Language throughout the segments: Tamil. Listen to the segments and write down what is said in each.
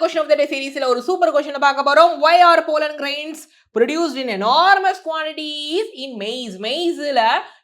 question of the day series ஒரு சூப்பர் क्वेश्चन பார்க்க போறோம். Why are pollen grains produced in enormous quantities in maize? Maizeல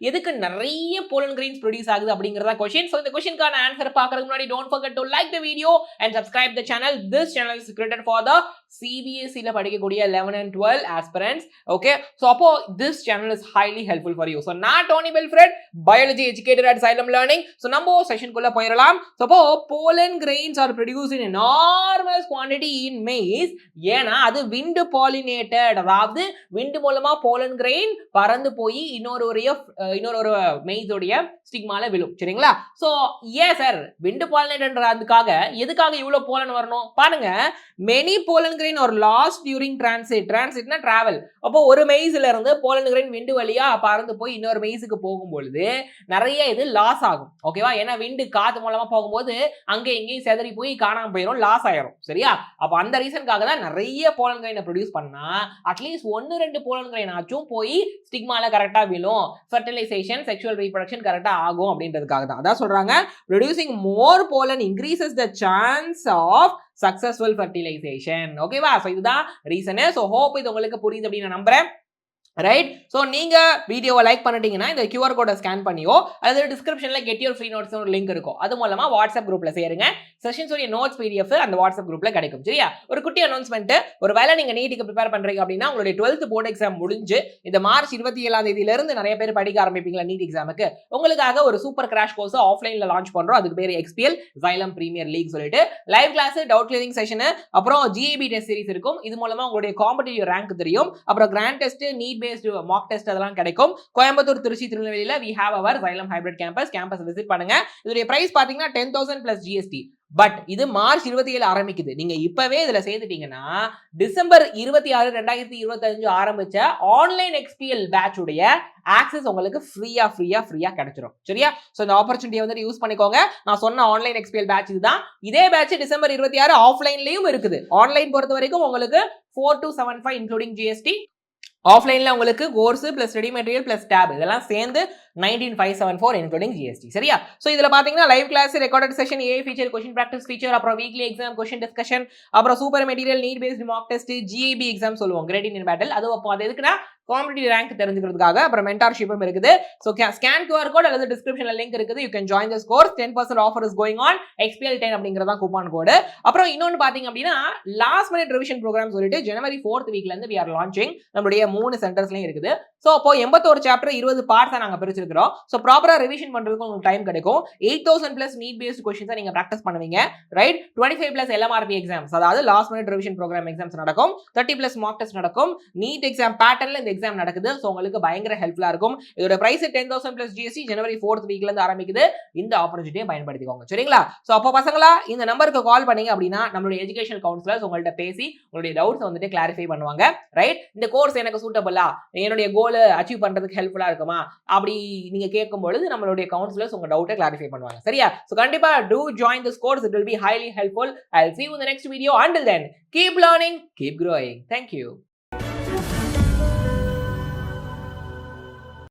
எதுக்கு நிறைய pollen grains produce ஆகுது அப்படிங்கறத क्वेश्चन. So இந்த क्वेश्चनக்கான ஆன்சர் பார்க்கிறதுக்கு முன்னாடி don't forget to like the video and subscribe the channel. This channel is created for the CBSE ல படிக்கக்கூடிய 11 and 12 aspirants. Okay, so அப்போ this channel is highly helpful for you. So not only Wilfred, biology educator at Xylem Learning. So நம்ம செஷன் குள்ள போயிரலாம். So அப்போ pollen grains are produced in enormous quantity in maize. ஏனா அது wind pollinated, அதாவது wind மூலமா pollen grain பறந்து போய் இன்னொரு maize உடைய ஸ்டிக்மால விழும். சரிங்களா? So yes sir, wind pollinated எதுக்காக இவ்வளவு pollen வரணும் பாருங்க. many pollen grain are lost during transitனா travel. அப்போ ஒரு maizeல இருந்து pollen grain wind வழியா பறந்து போய் இன்னொரு maizeக்கு போகும்போது நிறைய இது லாஸ் ஆகும். ஓகேவா? ஏனா wind காத்து மூலமா போகும்போது அங்க எங்கேயும் செதறி போய் காணாம போயிடும், லாஸ் ஆயிரும். சரியா? அப்ப அந்த ரீசன்காக தான் நிறைய pollen grain ப்ரொடியூஸ் பண்ணா அட்லீஸ்ட் 1-2 pollen grain ஆச்சும் போய் ஸ்டிக்மால கரெக்ட்டா விழும், ஃபெர்டிலைசேஷன் செக்சுவல் ரீப்ரொடக்ஷன் கரெக்ட்டா ஆகும் அப்படின்றதுக்காக தான். அதான் சொல்றாங்க producing more pollen increases the chance of successful fertilization. ஓகேவா? சோ இதுதான் ரீசன். சோ ஹோப் இது உங்களுக்கு புரியுது அப்படி நான் நம்புறேன். ரைட்? சோ நீங்க வீடியோவை லைக் பண்ணிட்டீங்கன்னா இந்த QR கோடை ஸ்கேன் பண்ணியோ அல்லது டிஸ்கிரிப்ஷன்ல கெட் யுவர் ஃப்ரீ நோட்ஸ் ஒரு லிங்க் இருக்கும், அது மூலமா வாட்ஸ்அப் குரூப்ல சேருங்க. செஷன்ஸ் உடைய நோட்ஸ் PDF அந்த வாட்ஸ்அப் குரூப்ல கிடைக்கும். சரியா? ஒரு குட்டி அனௌன்ஸ்மெண்ட், ஒருவேளை நீங்க நீட்டுக்கு ப்ரிப்பேர் பண்றீங்க அப்படின்னா உங்களுடைய 12th போர்டு எக்ஸாம் முடிஞ்சு இந்த மார்ச் 27ஆம் தேதியில இருந்து நிறைய பேர் படிக்க ஆரம்பிப்பீங்களா நீட் எக்ஸாமுக்கு, உங்களுக்காக ஒரு சூப்பர் கிராஷ் கோர்ஸ் ஆஃப்லைன்ல லான்ச் பண்றோம். அதுக்கு பேர் XPL Xylem Premier League சொல்லிட்டு live class, doubt clearing session, அப்புறம் GAB டெஸ்ட் சீரிஸ் இருக்கும். இது மூலமா உங்களுடைய காம்படிட்டிவ் ரேங்க் தெரியும். அப்புறம் grand test, NEET based mock test அதெல்லாம் கிடைக்கும். கோயம்புத்தூர், திருச்சி, திருநெல்வேலியில we have our Xylem hybrid campus visit பண்ணுங்க. இதோட பிரைஸ் பாத்தீங்கன்னா 10,000 plus GST. பட் இது மார்ச் 27 ஆரம்பிக்குது. நீங்க இப்பவே இதுல சேர்த்துட்டீங்கன்னா டிசம்பர் 26, 2025 ஆரம்பிச்ச ஆன்லைன் XPL பேட்ச் உடைய ஆக்சஸ் உங்களுக்கு ஃப்ரீயா கிடைச்சிரும். சரியா? சோ இந்த ஆப்பர்ச்சுனிட்டியை வந்து யூஸ் பண்ணிக்கோங்க. நான் சொன்ன ஆன்லைன் XPL பேட்ச் இதுதான். இதே பேட்ச் டிசம்பர் 26 ஆஃப்லைன்லயும் இருக்குது. ஆன்லைன் பொறுத்த வரைக்கும் உங்களுக்கு 4275 இன்க்ளூடிங் GST. ஆஃப்லைன்ல உங்களுக்கு course plus study material plus tab இதெல்லாம் சேர்ந்து 19574 இன்க்ளூடிங் GST. சரியா? சோ இதுல பாத்தீங்கன்னா live class, recorded session, AI feature, question practice feature, அப்புறம் வீக்லி எக்ஸாம் क्वेश्चन டிஸ்கஷன், அப்புறம் super material, NEET based mock test, GAB exam சொல்லுவோம், கிரேட் இந்தியன் பேட்டில். அது எதுக்குன்னா காம்படிட்டிவ் ரேங்க் தெரிஞ்சுக்கிறதுக்காக. அப்புறம் மென்டார்ஷிப்பும் இருக்குது. சோ ஸ்கேன் QR கோட் அல்லது டிஸ்கிரிப்ஷன்ல லிங்க் இருக்குது. You can join this course. 10% offer is going on. XPL 10 அப்படிங்கறத கூப்பன் கோட். அப்புறம் இன்னொன்னு பாத்தீங்க அப்படின்னா லாஸ்ட் மினிட் ரிவிஷன் ப்ரோகிராம் சொல்லிட்டு ஜனவரி 4th வீக்ல இருந்து we are launching. நம்மளுடைய 3 சென்டர்ஸ்லயும் இருக்குது. சோ அப்போ 81 சாப்டர் 20 பார்ட்ஸா நாங்க பிரிச்சிருக்கோம். சோ ப்ராப்பரா ரிவிஷன் பண்றதுக்கு உங்களுக்கு டைம் கிடைக்கும். 8000 பிளஸ் நீட் பேஸ்ட் क्वेश्चंस நீங்க பிராக்டிஸ் பண்ணுவீங்க. ரைட்? 25 பிளஸ் LMRP எக்ஸாம்ஸ், அதாவது last minute revision programme exams நடக்கும். 30 பிளஸ் மாக் டெஸ்ட் நடக்கும். நீட் எக்ஸாம் பேட்டர்ன்ல இந்த எக்ஸாம் நடக்குது. சோ உங்களுக்கு பயங்கர ஹெல்ப்ஃபுல்லா இருக்கும். இதோட பிரைஸ் 10,000 பிளஸ் GST ஜனவரி 4th வீக்ல இருந்து ஆரம்பிக்குது. இந்த ஆப்பர்ச்சுனிட்டியை பயன்படுத்திக்கோங்க. சரிங்களா? சோ அப்போ பசங்களா இந்த நம்பருக்கு கால் பண்ணீங்க அப்படின்னா நம்மளுடைய எஜுகேஷனல் கவுன்சிலர்ஸ் உங்கள்ட்ட பேசி உங்களுடைய டவுட்ஸ் வந்துட்டு கிளாரிஃபை பண்ணுவாங்க. ரைட்? இந்த கோர்ஸ் எனக்கு சூட்டபிளா, என்னுடைய கோல் அச்சீவ் பண்றதுக்கு ஹெல்ப்ஃபுல்லா இருக்குமா அப்படி நீங்க கேட்கும் பொழுது நம்மளுடைய கவுன்சிலர்ஸ் உங்க டவுட்டை கிளாரிஃபை பண்ணுவாங்க. சரியா? சோ கண்டிப்பா do join this course, it will be highly helpful. I'll see you in the next video. Until then, keep learning, keep growing. Thank you.